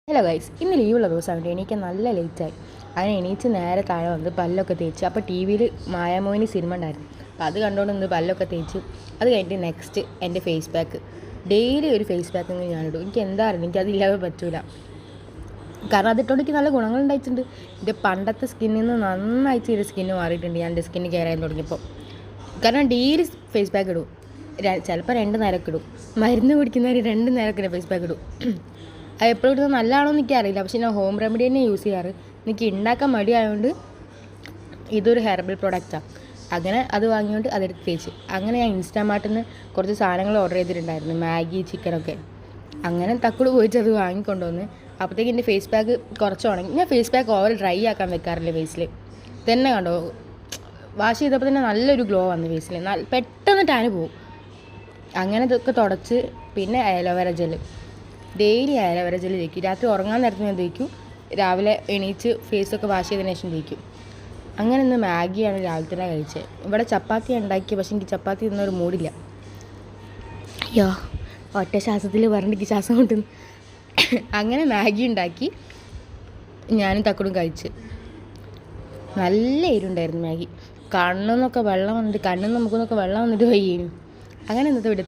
Hello guys, ഇന്ന് ലീവുള്ള ദിവസമാണ്. എനിക്ക് നല്ല ലേറ്റായി. അതിന് എണീച്ച് നേരെ താഴെ വന്ന് പല്ലൊക്കെ തേച്ച്. അപ്പോൾ ടി വിയിൽ മായാമോഹിനി സിനിമ ഉണ്ടായിരുന്നു. അപ്പോൾ അത് കണ്ടുകൊണ്ട് നിന്ന് പല്ലൊക്കെ തേച്ച്. അത് കഴിഞ്ഞിട്ട് നെക്സ്റ്റ് എൻ്റെ ഫേസ് പാക്ക്. ഡെയിലി ഒരു ഫേസ് പാക്ക് ഞാനിടും. എനിക്ക് എന്താ അറിയില്ല, എനിക്കതില്ലാതെ പറ്റൂല. കാരണം അതിട്ടോണ്ട് എനിക്ക് നല്ല ഗുണങ്ങളുണ്ടായിട്ടുണ്ട്. എൻ്റെ പണ്ടത്തെ സ്കിന്നിൽ നിന്ന് നന്നായിട്ട് ഈ സ്കിന്ന് മാറിയിട്ടുണ്ട് ഞാൻ എൻ്റെ സ്കിന്ന് കെയർ ചെയ്യാൻ തുടങ്ങിയപ്പോൾ. കാരണം ഡെയിലി ഫേസ് പാക്ക് ഇടും. ചിലപ്പോൾ 2 നേരമൊക്കെ ഇടും. മരുന്ന് കുടിക്കുന്നവർ 2 നേരമൊക്കെ ഫേസ് പാക്ക് ഇടും. അത് എപ്പോഴും ഇടുന്നത് നല്ലതാണോ എന്ന് എനിക്കറിയില്ല. പക്ഷേ ഞാൻ ഹോം റെമഡി തന്നെ യൂസ് ചെയ്യാറ്. എനിക്ക് ഉണ്ടാക്കാൻ മടിയായതുകൊണ്ട് ഇതൊരു ഹെർബൽ പ്രൊഡക്റ്റാണ്. അങ്ങനെ അത് വാങ്ങിയോണ്ട് അതെടുത്ത് തേച്ച്. അങ്ങനെ ഞാൻ ഇൻസ്റ്റാമാർട്ടിൽ നിന്ന് കുറച്ച് സാധനങ്ങൾ ഓർഡർ ചെയ്തിട്ടുണ്ടായിരുന്നു, മാഗി, ചിക്കനൊക്കെ. അങ്ങനെ തക്കുട് പോയിട്ട് അത് വാങ്ങിക്കൊണ്ടുവന്ന് അപ്പോഴത്തേക്ക് എൻ്റെ ഫേസ് പാക്ക് കുറച്ച് ഉണങ്ങി. ഞാൻ ഫേസ് പാക്ക് ഓവർ ഡ്രൈ ആക്കാൻ വെക്കാറില്ല ഫേസിൽ. തന്നെ കണ്ടോ, വാഷ് ചെയ്തപ്പോൾ തന്നെ നല്ലൊരു ഗ്ലോ വന്നു ഫേസിൽ. പെട്ടെന്ന് ടാന് പോകും. അങ്ങനെ ഇതൊക്കെ തുടച്ച് പിന്നെ aloe vera gel, daily aloe vera gel തേക്കും. രാത്രി ഉറങ്ങാൻ നേരത്ത് ഞാൻ തേക്കും. രാവിലെ എണീച്ച് ഫേസൊക്കെ വാഷ് ചെയ്തതിന് ശേഷം തേക്കും. അങ്ങനെ ഇന്ന് മാഗിയാണ് രാവിലെ തന്നെ കഴിച്ചത്. ഇവിടെ ചപ്പാത്തി ഉണ്ടാക്കി, പക്ഷേ എനിക്ക് ചപ്പാത്തി തിന്നൊരു മൂടില്ല. അയ്യോ, ഒറ്റ ശ്വാസത്തിൽ പറഞ്ഞിട്ട് ശ്വാസം കൊണ്ടുവന്ന്. അങ്ങനെ മാഗി ഉണ്ടാക്കി ഞാനും തക്കടും കഴിച്ച്. നല്ല എരിവുണ്ടായിരുന്നു മാഗി. കണ്ണിന്നൊക്കെ വെള്ളം വന്നിട്ട് നമുക്കൊന്നൊക്കെ വെള്ളം വന്നിട്ട് വയ്യേനു. അങ്ങനെ ഇന്നത്തെ